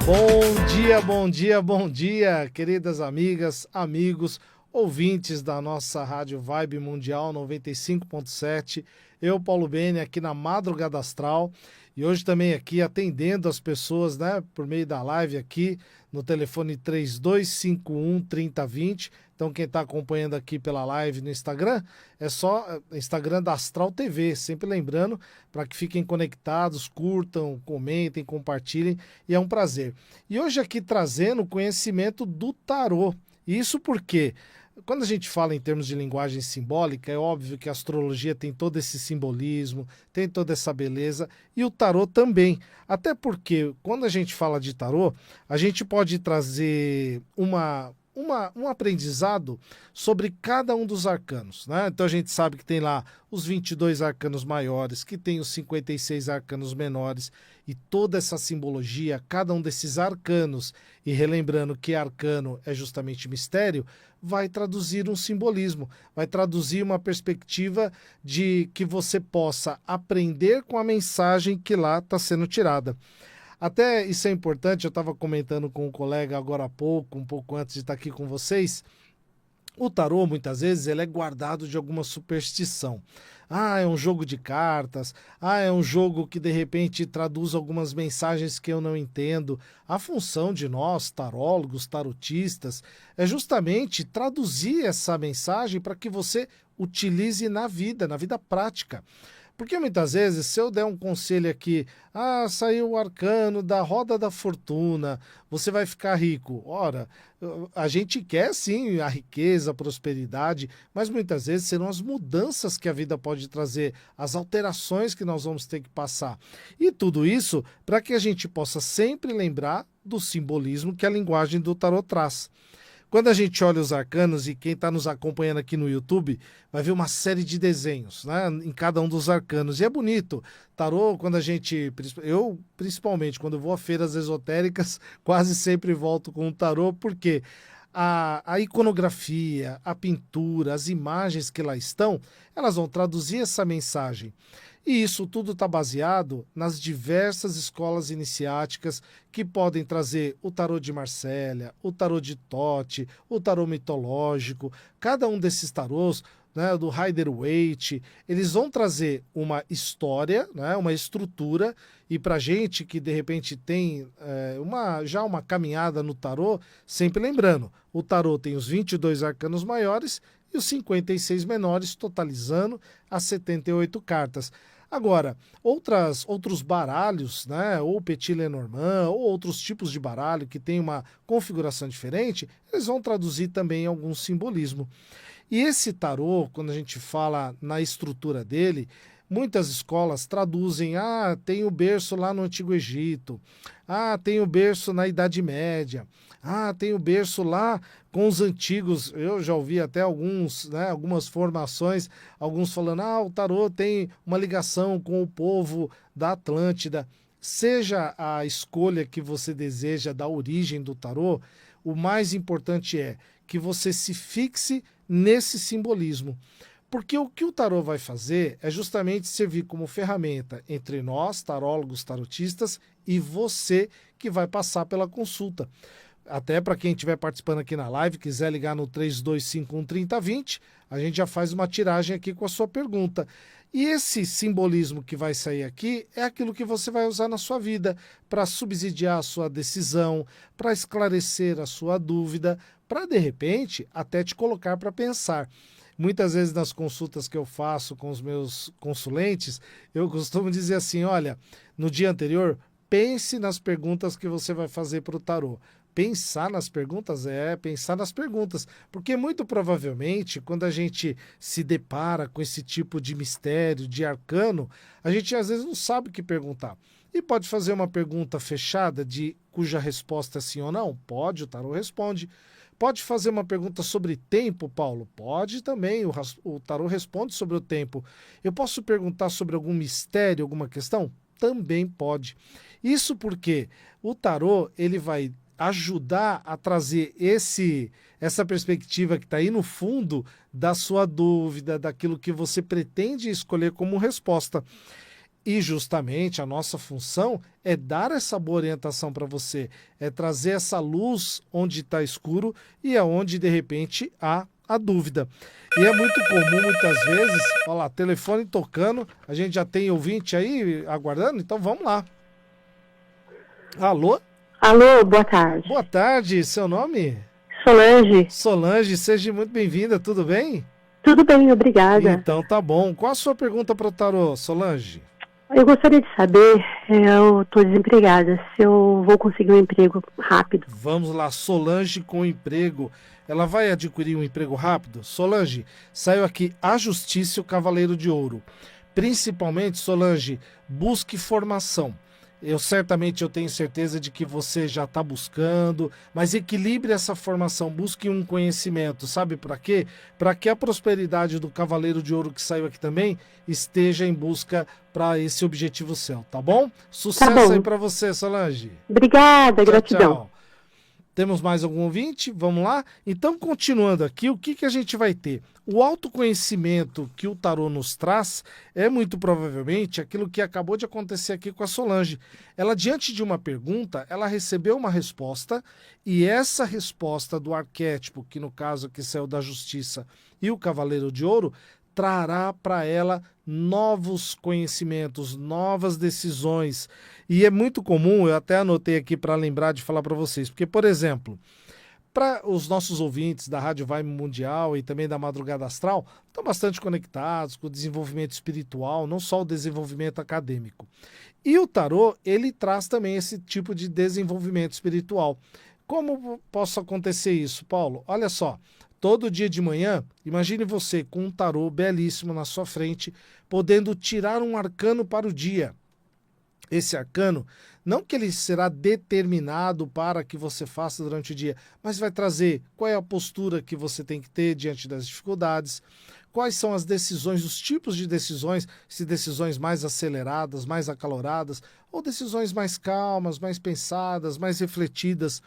Bom dia, bom dia, bom dia, queridas amigas, amigos, ouvintes da nossa Rádio Vibe Mundial 95.7. Eu, Paulo Bene, aqui na Madrugada Astral e hoje também aqui atendendo as pessoas, né, por meio da live aqui no telefone 3251-3020. Então quem está acompanhando aqui pela live no Instagram, é só Instagram da Astral TV, sempre lembrando para que fiquem conectados, curtam, comentem, compartilhem e é um prazer. E hoje aqui trazendo conhecimento do tarô. Isso porque quando a gente fala em termos de linguagem simbólica, é óbvio que a astrologia tem todo esse simbolismo, tem toda essa beleza, e o tarô também. Até porque, quando a gente fala de tarô, a gente pode trazer um aprendizado sobre cada um dos arcanos, né? Então a gente sabe que tem lá os 22 arcanos maiores, que tem os 56 arcanos menores, e toda essa simbologia, cada um desses arcanos, e relembrando que arcano é justamente mistério, vai traduzir um simbolismo, vai traduzir uma perspectiva de que você possa aprender com a mensagem que lá está sendo tirada. Até isso é importante, eu estava comentando com um colega agora há pouco, um pouco antes de estar aqui com vocês. O tarô, muitas vezes, ele é guardado de alguma superstição. Ah, é um jogo de cartas. Ah, é um jogo que, de repente, traduz algumas mensagens que eu não entendo. A função de nós, tarólogos, tarotistas, é justamente traduzir essa mensagem para que você utilize na vida prática. Porque muitas vezes, se eu der um conselho aqui, saiu o arcano da roda da fortuna, você vai ficar rico. Ora, a gente quer sim a riqueza, a prosperidade, mas muitas vezes serão as mudanças que a vida pode trazer, as alterações que nós vamos ter que passar. E tudo isso para que a gente possa sempre lembrar do simbolismo que a linguagem do tarot traz. Quando a gente olha os arcanos, e quem está nos acompanhando aqui no YouTube vai ver uma série de desenhos, né, em cada um dos arcanos. E é bonito. Tarô, quando eu principalmente, quando vou a feiras esotéricas, quase sempre volto com um tarô, porque a iconografia, a pintura, as imagens que lá estão, elas vão traduzir essa mensagem. E isso tudo está baseado nas diversas escolas iniciáticas que podem trazer o tarô de Marsella, o tarô de Thoth, o tarô mitológico. Cada um desses tarôs, né, do Rider-Waite, eles vão trazer uma história, né, uma estrutura, e para gente que de repente tem já uma caminhada no tarô, sempre lembrando, o tarô tem os 22 arcanos maiores e os 56 menores, totalizando as 78 cartas. Agora, outros baralhos, né, ou Petit Lenormand, ou outros tipos de baralho que tem uma configuração diferente, eles vão traduzir também algum simbolismo. E esse tarô, quando a gente fala na estrutura dele, muitas escolas traduzem, tem o berço lá no Antigo Egito, tem o berço na Idade Média, tem o berço lá com os antigos. Eu já ouvi até algumas formações, alguns falando, o tarô tem uma ligação com o povo da Atlântida. Seja a escolha que você deseja da origem do tarô, o mais importante é que você se fixe nesse simbolismo. Porque o que o tarô vai fazer é justamente servir como ferramenta entre nós, tarólogos, tarotistas, e você que vai passar pela consulta. Até para quem estiver participando aqui na live, quiser ligar no 3251-3020, a gente já faz uma tiragem aqui com a sua pergunta. E esse simbolismo que vai sair aqui é aquilo que você vai usar na sua vida para subsidiar a sua decisão, para esclarecer a sua dúvida, para de repente até te colocar para pensar. Muitas vezes nas consultas que eu faço com os meus consulentes, eu costumo dizer assim, olha, no dia anterior, pense nas perguntas que você vai fazer para o tarô. Pensar nas perguntas pensar nas perguntas, porque muito provavelmente quando a gente se depara com esse tipo de mistério, de arcano, a gente às vezes não sabe o que perguntar. E pode fazer uma pergunta fechada cuja resposta é sim ou não? Pode, o tarô responde. Pode fazer uma pergunta sobre tempo, Paulo? Pode também, o tarô responde sobre o tempo. Eu posso perguntar sobre algum mistério, alguma questão? Também pode. Isso porque o tarô ele vai ajudar a trazer essa perspectiva que está aí no fundo da sua dúvida, daquilo que você pretende escolher como resposta. E justamente a nossa função é dar essa boa orientação para você, é trazer essa luz onde está escuro e aonde de repente há a dúvida. E é muito comum muitas vezes, olha lá, telefone tocando, a gente já tem ouvinte aí aguardando, então vamos lá. Alô? Alô, boa tarde. Boa tarde, seu nome? Solange. Solange, seja muito bem-vinda, tudo bem? Tudo bem, obrigada. Então tá bom. Qual a sua pergunta para o tarô, Solange? Eu gostaria de saber, eu estou desempregada, se eu vou conseguir um emprego rápido. Vamos lá, Solange com emprego. Ela vai adquirir um emprego rápido? Solange, saiu aqui a Justiça e o Cavaleiro de Ouro. Principalmente, Solange, busque formação. Eu tenho certeza de que você já está buscando, mas equilibre essa formação, busque um conhecimento, sabe para quê? Para que a prosperidade do Cavaleiro de Ouro que saiu aqui também esteja em busca para esse objetivo seu, tá bom? Sucesso aí para você, Solange. Obrigada, gratidão. Tchau. Temos mais algum ouvinte? Vamos lá? Então, continuando aqui, o que a gente vai ter? O autoconhecimento que o tarô nos traz é muito provavelmente aquilo que acabou de acontecer aqui com a Solange. Ela, diante de uma pergunta, ela recebeu uma resposta e essa resposta do arquétipo, que no caso aqui saiu da Justiça e o Cavaleiro de Ouro, trará para ela novos conhecimentos, novas decisões. E é muito comum, eu até anotei aqui para lembrar de falar para vocês, porque, por exemplo, para os nossos ouvintes da Rádio Vibe Mundial e também da Madrugada Astral, estão bastante conectados com o desenvolvimento espiritual, não só o desenvolvimento acadêmico. E o tarô, ele traz também esse tipo de desenvolvimento espiritual. Como possa acontecer isso, Paulo? Olha só, todo dia de manhã, imagine você com um tarô belíssimo na sua frente, podendo tirar um arcano para o dia. Esse arcano, não que ele será determinado para que você faça durante o dia, mas vai trazer qual é a postura que você tem que ter diante das dificuldades, quais são as decisões, os tipos de decisões, se decisões mais aceleradas, mais acaloradas, ou decisões mais calmas, mais pensadas, mais refletidas.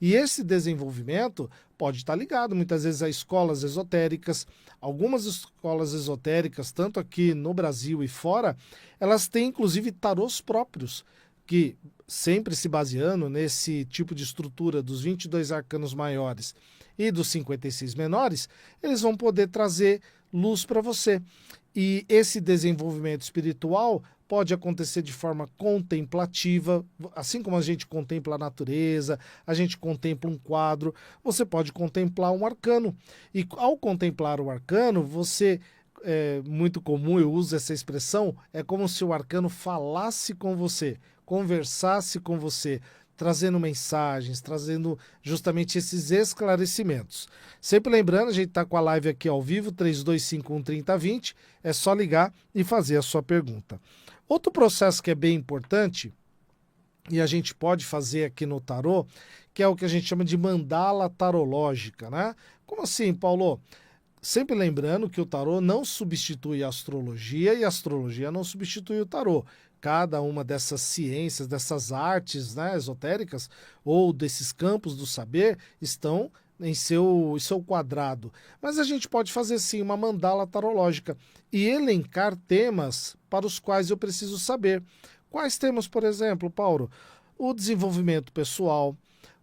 E esse desenvolvimento pode estar ligado muitas vezes a escolas esotéricas. Algumas escolas esotéricas, tanto aqui no Brasil e fora, elas têm inclusive tarôs próprios, que sempre se baseando nesse tipo de estrutura dos 22 arcanos maiores e dos 56 menores, eles vão poder trazer luz para você. E esse desenvolvimento espiritual pode acontecer de forma contemplativa, assim como a gente contempla a natureza, a gente contempla um quadro, você pode contemplar um arcano. E ao contemplar o arcano, você, é muito comum, eu uso essa expressão, é como se o arcano falasse com você, conversasse com você, trazendo mensagens, trazendo justamente esses esclarecimentos. Sempre lembrando, a gente está com a live aqui ao vivo, 3251-3020, é só ligar e fazer a sua pergunta. Outro processo que é bem importante, e a gente pode fazer aqui no tarô, que é o que a gente chama de mandala tarológica, né? Como assim, Paulo? Sempre lembrando que o tarô não substitui a astrologia e a astrologia não substitui o tarô. Cada uma dessas ciências, dessas artes, né, esotéricas ou desses campos do saber estão em seu quadrado. Mas a gente pode fazer sim uma mandala tarológica e elencar temas para os quais eu preciso saber. Quais temas, por exemplo, Paulo? O desenvolvimento pessoal,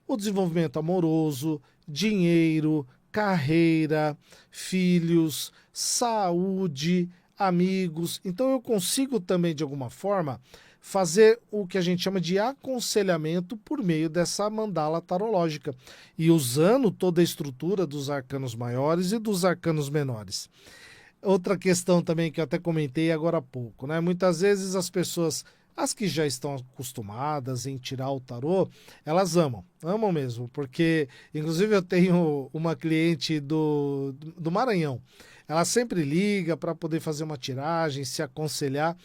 o desenvolvimento amoroso, dinheiro, carreira, filhos, saúde, amigos. Então eu consigo também, de alguma forma, fazer o que a gente chama de aconselhamento por meio dessa mandala tarológica e usando toda a estrutura dos arcanos maiores e dos arcanos menores. Outra questão também que eu até comentei agora há pouco, né? Muitas vezes as pessoas, as que já estão acostumadas em tirar o tarô, elas amam mesmo, porque inclusive eu tenho uma cliente do Maranhão. Ela sempre liga para poder fazer uma tiragem, se aconselhar.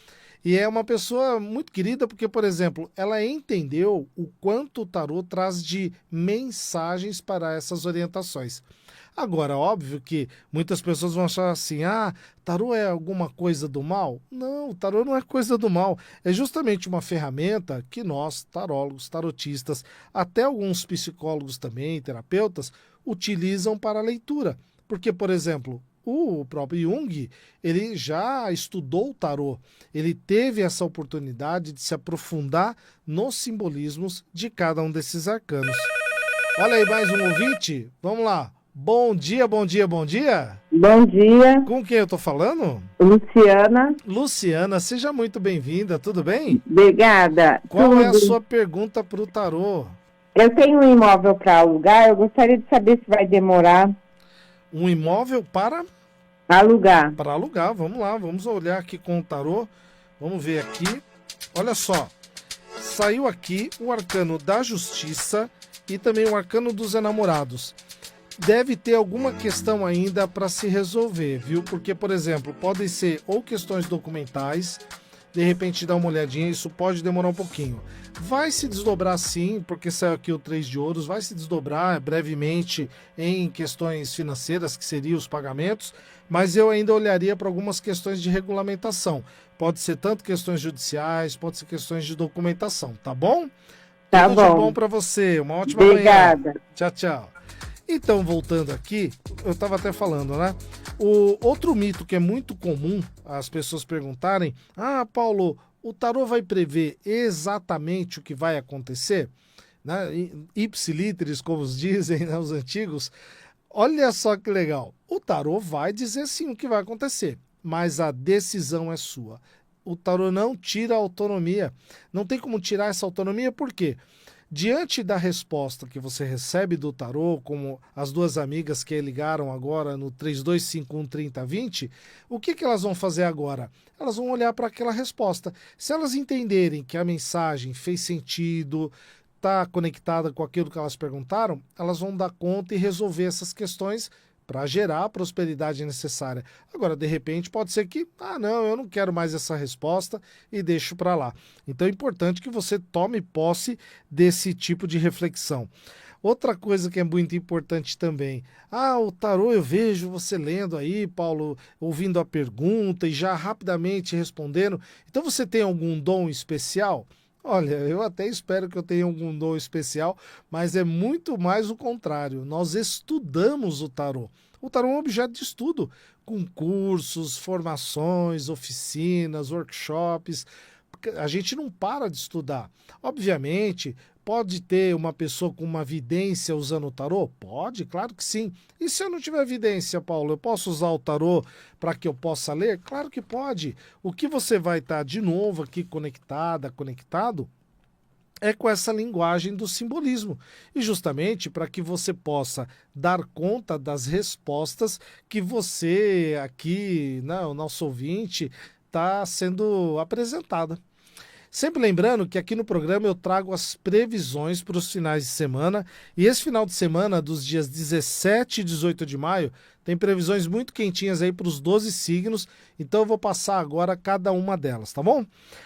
E é uma pessoa muito querida porque, por exemplo, ela entendeu o quanto o tarô traz de mensagens para essas orientações. Agora, óbvio que muitas pessoas vão achar assim, tarô é alguma coisa do mal? Não, o tarô não é coisa do mal. É justamente uma ferramenta que nós, tarólogos, tarotistas, até alguns psicólogos também, terapeutas, utilizam para a leitura. Porque, por exemplo, O próprio Jung, ele já estudou o tarô, ele teve essa oportunidade de se aprofundar nos simbolismos de cada um desses arcanos. Olha aí mais um ouvinte, vamos lá. Bom dia, bom dia, bom dia. Bom dia, Com quem eu tô falando? Luciana. Luciana, seja muito bem-vinda, tudo bem? Obrigada. Qual é a Tudo. sua pergunta para o tarô? Eu tenho um imóvel para alugar, eu gostaria de saber se vai demorar Um imóvel para alugar. alugar. Vamos lá, vamos olhar aqui com o tarô. Vamos ver aqui. Olha só, saiu aqui o arcano da justiça e também o arcano dos enamorados. Deve ter alguma questão ainda para se resolver, viu? Porque, por exemplo, podem ser ou questões documentais, de repente dá uma olhadinha, isso pode demorar um pouquinho. Vai se desdobrar sim, porque saiu aqui o 3 de ouros, vai se desdobrar brevemente em questões financeiras, que seriam os pagamentos, mas eu ainda olharia para algumas questões de regulamentação. Pode ser tanto questões judiciais, pode ser questões de documentação, tá bom? Tá Tudo bom. de bom para você, uma ótima Obrigada. manhã. Tchau, tchau. Então, voltando aqui, eu estava até falando, né? O outro mito que é muito comum as pessoas perguntarem: ah, Paulo, o tarô vai prever exatamente o que vai acontecer? Né? Ipsiliteris, como os dizem, né, os antigos. Olha só que legal. O tarô vai dizer sim o que vai acontecer, mas a decisão é sua. O tarô não tira a autonomia. Não tem como tirar essa autonomia, por quê? Diante da resposta que você recebe do tarô, como as duas amigas que ligaram agora no 32513020, o que elas vão fazer agora? Elas vão olhar para aquela resposta. Se elas entenderem que a mensagem fez sentido, está conectada com aquilo que elas perguntaram, elas vão dar conta e resolver essas questões para gerar a prosperidade necessária. Agora, de repente, pode ser que, não, eu não quero mais essa resposta e deixo para lá. Então é importante que você tome posse desse tipo de reflexão. Outra coisa que é muito importante também, o tarô eu vejo você lendo aí, Paulo, ouvindo a pergunta e já rapidamente respondendo. Então você tem algum dom especial? Olha, eu até espero que eu tenha algum dom especial, mas é muito mais o contrário. Nós estudamos o tarô. O tarô é um objeto de estudo, com cursos, formações, oficinas, workshops. A gente não para de estudar. Obviamente, pode ter uma pessoa com uma vidência usando o tarô? Pode, claro que sim. E se eu não tiver vidência, Paulo, eu posso usar o tarô para que eu possa ler? Claro que pode. O que você vai estar de novo aqui conectado, é com essa linguagem do simbolismo. E justamente para que você possa dar conta das respostas que você aqui, né, o nosso ouvinte, está sendo apresentada. Sempre lembrando que aqui no programa eu trago as previsões para os finais de semana. E esse final de semana, dos dias 17 e 18 de maio, tem previsões muito quentinhas aí para os 12 signos. Então eu vou passar agora cada uma delas, tá bom?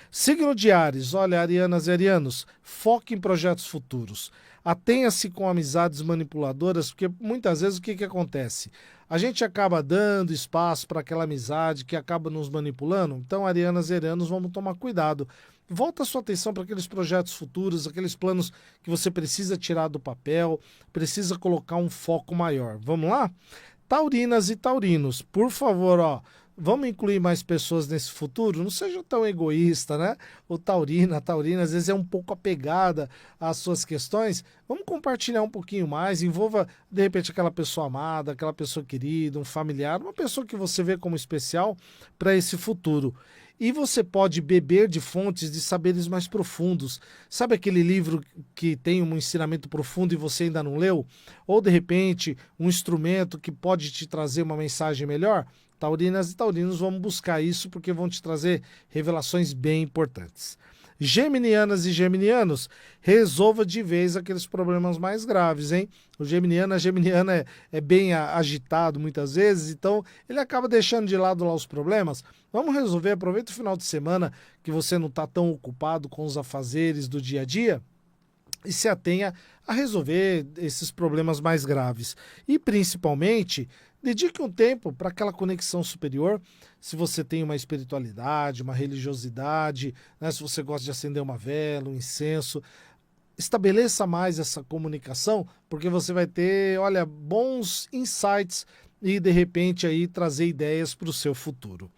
Signo de Áries, olha, arianas e arianos, foque em projetos futuros. Atenha-se com amizades manipuladoras, porque muitas vezes o que acontece? A gente acaba dando espaço para aquela amizade que acaba nos manipulando. Então, arianas e arianos, vamos tomar cuidado. Volta a sua atenção para aqueles projetos futuros, aqueles planos que você precisa tirar do papel, precisa colocar um foco maior. Vamos lá? Taurinas e taurinos, por favor, vamos incluir mais pessoas nesse futuro? Não seja tão egoísta, né? O taurina, a taurina, às vezes é um pouco apegada às suas questões. Vamos compartilhar um pouquinho mais, envolva, de repente, aquela pessoa amada, aquela pessoa querida, um familiar, uma pessoa que você vê como especial para esse futuro. E você pode beber de fontes de saberes mais profundos. Sabe aquele livro que tem um ensinamento profundo e você ainda não leu? Ou, de repente, um instrumento que pode te trazer uma mensagem melhor? Taurinas e taurinos, vamos buscar isso porque vão te trazer revelações bem importantes. Geminianas e geminianos, resolva de vez aqueles problemas mais graves, hein? A geminiana é bem agitado muitas vezes, então ele acaba deixando de lado lá os problemas. Vamos resolver, aproveita o final de semana que você não está tão ocupado com os afazeres do dia a dia e se atenha a resolver esses problemas mais graves. E principalmente, dedique um tempo para aquela conexão superior. Se você tem uma espiritualidade, uma religiosidade, né, se você gosta de acender uma vela, um incenso, estabeleça mais essa comunicação, porque você vai ter, olha, bons insights e de repente aí trazer ideias para o seu futuro.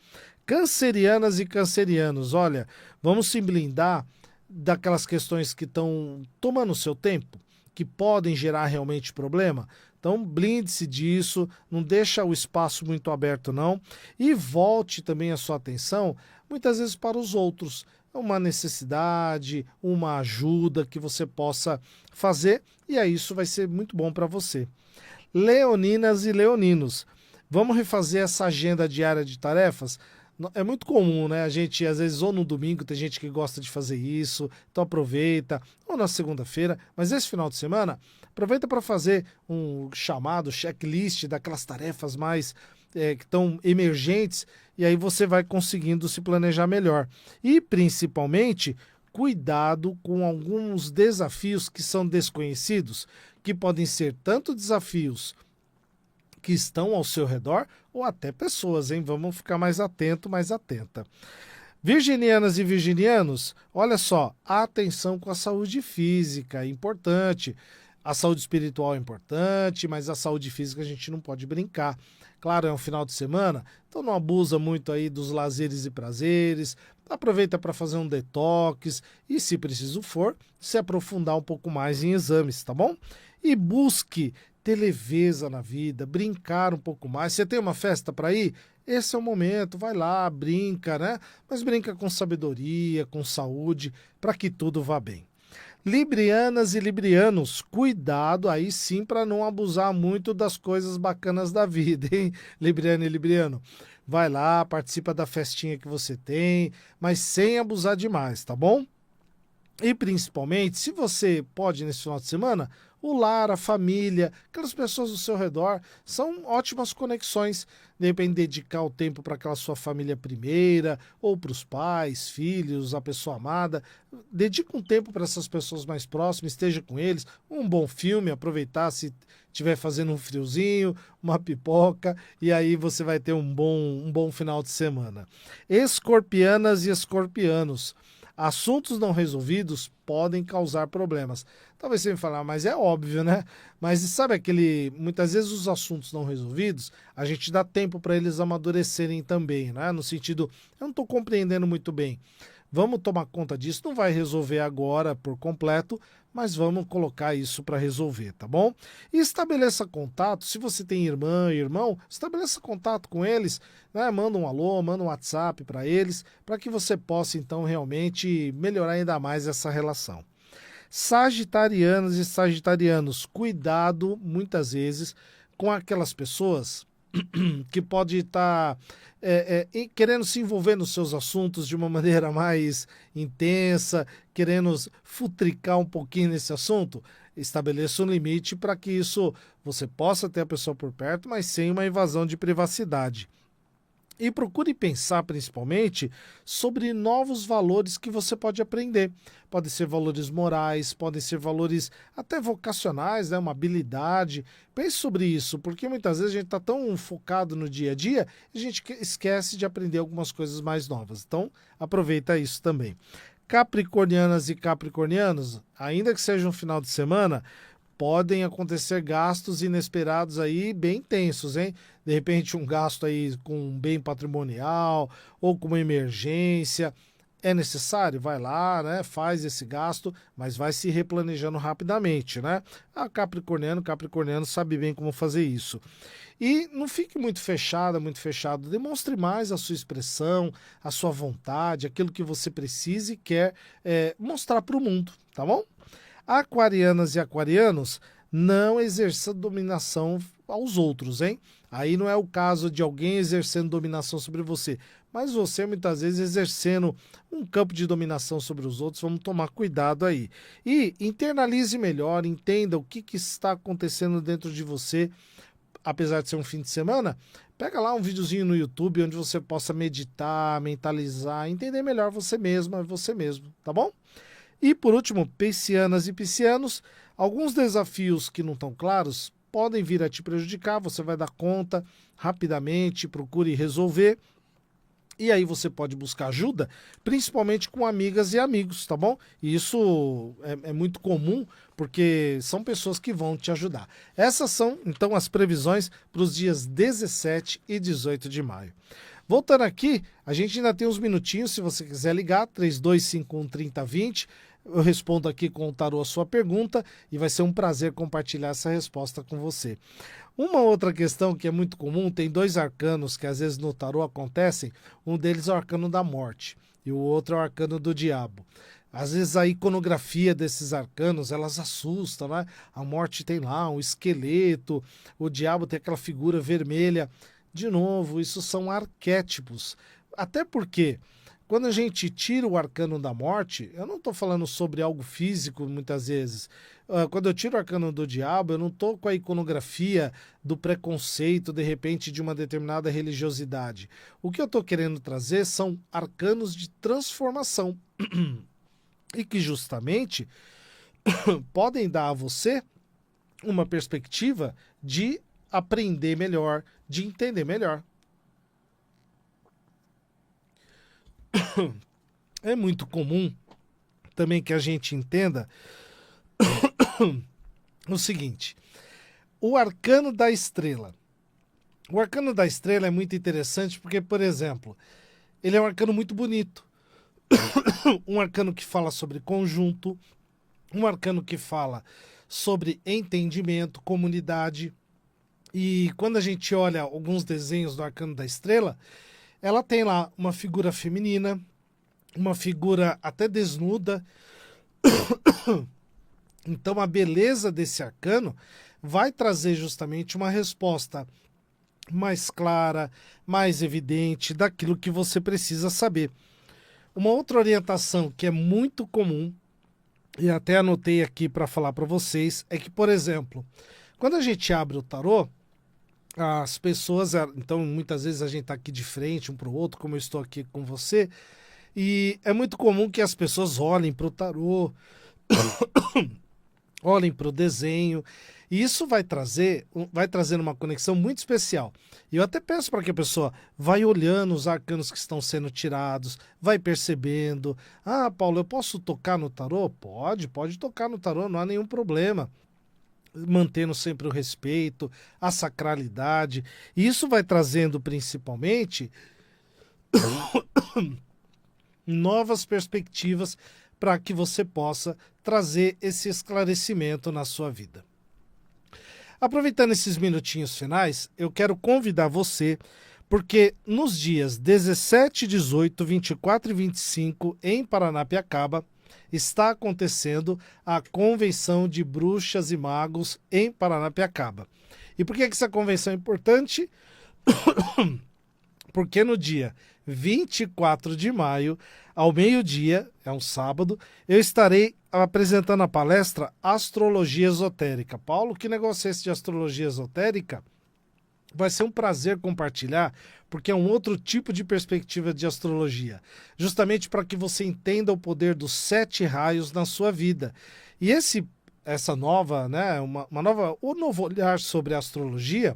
Cancerianas e cancerianos, olha, vamos se blindar daquelas questões que estão tomando o seu tempo, que podem gerar realmente problema. Então blinde-se disso, não deixa o espaço muito aberto não, e volte também a sua atenção muitas vezes para os outros, uma necessidade, uma ajuda que você possa fazer, e aí isso vai ser muito bom para você. Leoninas e leoninos, vamos refazer essa agenda diária de tarefas? É muito comum, né? A gente, às vezes, ou no domingo, tem gente que gosta de fazer isso, então aproveita, ou na segunda-feira, mas esse final de semana, aproveita para fazer um chamado checklist daquelas tarefas mais que estão emergentes, e aí você vai conseguindo se planejar melhor. E, principalmente, cuidado com alguns desafios que são desconhecidos, que podem ser tanto desafios que estão ao seu redor, ou até pessoas, hein? Vamos ficar mais atento, mais atenta. Virginianas e virginianos, olha só, atenção com a saúde física, é importante. A saúde espiritual é importante, mas a saúde física a gente não pode brincar. Claro, é um final de semana, então não abusa muito aí dos lazeres e prazeres, aproveita para fazer um detox e, se preciso for, se aprofundar um pouco mais em exames, tá bom? E busque ter leveza na vida, brincar um pouco mais. Você tem uma festa para ir? Esse é o momento, vai lá, brinca, né? Mas brinca com sabedoria, com saúde, para que tudo vá bem. Librianas e librianos, cuidado aí sim para não abusar muito das coisas bacanas da vida, hein? Libriano e libriano, vai lá, participa da festinha que você tem, mas sem abusar demais, tá bom? E principalmente, se você pode nesse final de semana, o lar, a família, aquelas pessoas ao seu redor, são ótimas conexões. De repente, dedicar o tempo para aquela sua família primeira, ou para os pais, filhos, a pessoa amada. Dedica um tempo para essas pessoas mais próximas, esteja com eles. Um bom filme, aproveitar se estiver fazendo um friozinho, uma pipoca, e aí você vai ter um bom final de semana. Escorpianas e escorpianos. Assuntos não resolvidos podem causar problemas. Talvez você me fale, mas é óbvio, né? Mas sabe muitas vezes os assuntos não resolvidos, a gente dá tempo para eles amadurecerem também, né? No sentido, eu não estou compreendendo muito bem. Vamos tomar conta disso, não vai resolver agora por completo, mas vamos colocar isso para resolver, tá bom? E estabeleça contato, se você tem irmã e irmão, estabeleça contato com eles, né? Manda um alô, manda um WhatsApp para eles, para que você possa então realmente melhorar ainda mais essa relação. Sagitarianos e sagitarianos, cuidado muitas vezes com aquelas pessoas que pode estar querendo se envolver nos seus assuntos de uma maneira mais intensa, querendo futricar um pouquinho nesse assunto. Estabeleça um limite para que isso você possa ter a pessoa por perto, mas sem uma invasão de privacidade. E procure pensar principalmente sobre novos valores que você pode aprender. Podem ser valores morais, podem ser valores até vocacionais, né? Uma habilidade. Pense sobre isso, porque muitas vezes a gente está tão focado no dia a dia e a gente esquece de aprender algumas coisas mais novas. Então, aproveita isso também. Capricornianas e capricornianos, ainda que seja um final de semana, podem acontecer gastos inesperados aí bem tensos, hein? De repente um gasto aí com um bem patrimonial ou com uma emergência. É necessário? Vai lá, né? Faz esse gasto, mas vai se replanejando rapidamente, né? A Capricorniano sabe bem como fazer isso. E não fique muito fechada, muito fechado. Demonstre mais a sua expressão, a sua vontade, aquilo que você precisa e quer mostrar para o mundo, tá bom? Aquarianas e aquarianos, não exerça dominação aos outros, hein? Aí não é o caso de alguém exercendo dominação sobre você, mas você muitas vezes exercendo um campo de dominação sobre os outros. Vamos tomar cuidado aí. E internalize melhor, entenda o que está acontecendo dentro de você, apesar de ser um fim de semana. Pega lá um videozinho no YouTube onde você possa meditar, mentalizar, entender melhor você mesma, você mesmo, tá bom? E por último, piscianas e piscianos, alguns desafios que não estão claros podem vir a te prejudicar, você vai dar conta rapidamente, procure resolver. E aí você pode buscar ajuda, principalmente com amigas e amigos, tá bom? E isso é muito comum, porque são pessoas que vão te ajudar. Essas são, então, as previsões para os dias 17 e 18 de maio. Voltando aqui, a gente ainda tem uns minutinhos, se você quiser ligar, 3251-3020. Eu respondo aqui com o tarô a sua pergunta e vai ser um prazer compartilhar essa resposta com você. Uma outra questão que é muito comum, tem 2 arcanos que às vezes no tarô acontecem, um deles é o arcano da morte e o outro é o arcano do diabo. Às vezes a iconografia desses arcanos, elas assustam, né? A morte tem lá um esqueleto, o diabo tem aquela figura vermelha. De novo, isso são arquétipos. Até porque, quando a gente tira o arcano da morte, eu não estou falando sobre algo físico, muitas vezes. Quando eu tiro o arcano do diabo, eu não estou com a iconografia do preconceito, de repente, de uma determinada religiosidade. O que eu estou querendo trazer são arcanos de transformação. E que justamente podem dar a você uma perspectiva de aprender melhor, de entender melhor. É muito comum também que a gente entenda o seguinte: o arcano da estrela. O arcano da estrela é muito interessante porque, por exemplo, ele é um arcano muito bonito. Um arcano que fala sobre conjunto, um arcano que fala sobre entendimento, comunidade. E quando a gente olha alguns desenhos do arcano da estrela, ela tem lá uma figura feminina, uma figura até desnuda. Então a beleza desse arcano vai trazer justamente uma resposta mais clara, mais evidente daquilo que você precisa saber. Uma outra orientação que é muito comum, e até anotei aqui para falar para vocês, é que, por exemplo, quando a gente abre o tarô, as pessoas, então muitas vezes a gente está aqui de frente um para o outro, como eu estou aqui com você, e é muito comum que as pessoas olhem para o tarô, olhem para o desenho, e isso vai trazer uma conexão muito especial. E eu até peço para que a pessoa vai olhando os arcanos que estão sendo tirados, vai percebendo. Ah, Paulo, eu posso tocar no tarô? Pode tocar no tarô, não há nenhum problema. Mantendo sempre o respeito, a sacralidade. E isso vai trazendo principalmente novas perspectivas para que você possa trazer esse esclarecimento na sua vida. Aproveitando esses minutinhos finais, eu quero convidar você, porque nos dias 17, 18, 24 e 25, em Paranapiacaba, está acontecendo a Convenção de Bruxas e Magos em Paranapiacaba. E por que essa convenção é importante? Porque no dia 24 de maio, ao meio-dia, é um sábado, eu estarei apresentando a palestra Astrologia Esotérica. Paulo, que negócio é esse de astrologia esotérica? Vai ser um prazer compartilhar, porque é um outro tipo de perspectiva de astrologia, justamente para que você entenda o poder dos 7 raios na sua vida. E essa nova, né, um novo olhar sobre a astrologia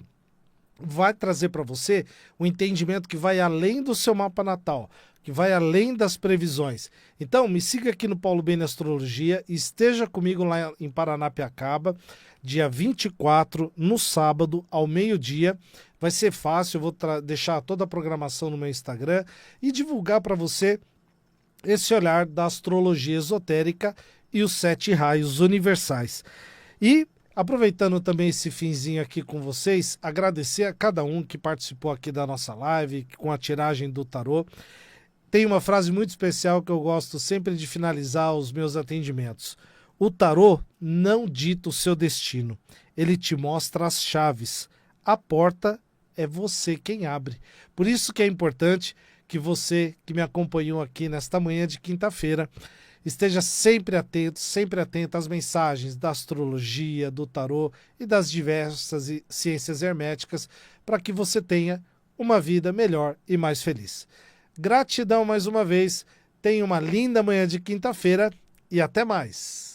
vai trazer para você um entendimento que vai além do seu mapa natal, que vai além das previsões. Então, me siga aqui no Paulo Bene Astrologia e esteja comigo lá em Paranapiacaba, dia 24, no sábado, ao meio-dia. Vai ser fácil, eu vou deixar toda a programação no meu Instagram e divulgar para você esse olhar da astrologia esotérica e os 7 raios universais. E aproveitando também esse finzinho aqui com vocês, agradecer a cada um que participou aqui da nossa live, com a tiragem do tarô. Tem uma frase muito especial que eu gosto sempre de finalizar os meus atendimentos. O tarô não dita o seu destino, ele te mostra as chaves. A porta é você quem abre. Por isso que é importante que você que me acompanhou aqui nesta manhã de quinta-feira esteja sempre atento às mensagens da astrologia, do tarô e das diversas ciências herméticas para que você tenha uma vida melhor e mais feliz. Gratidão mais uma vez, tenha uma linda manhã de quinta-feira e até mais.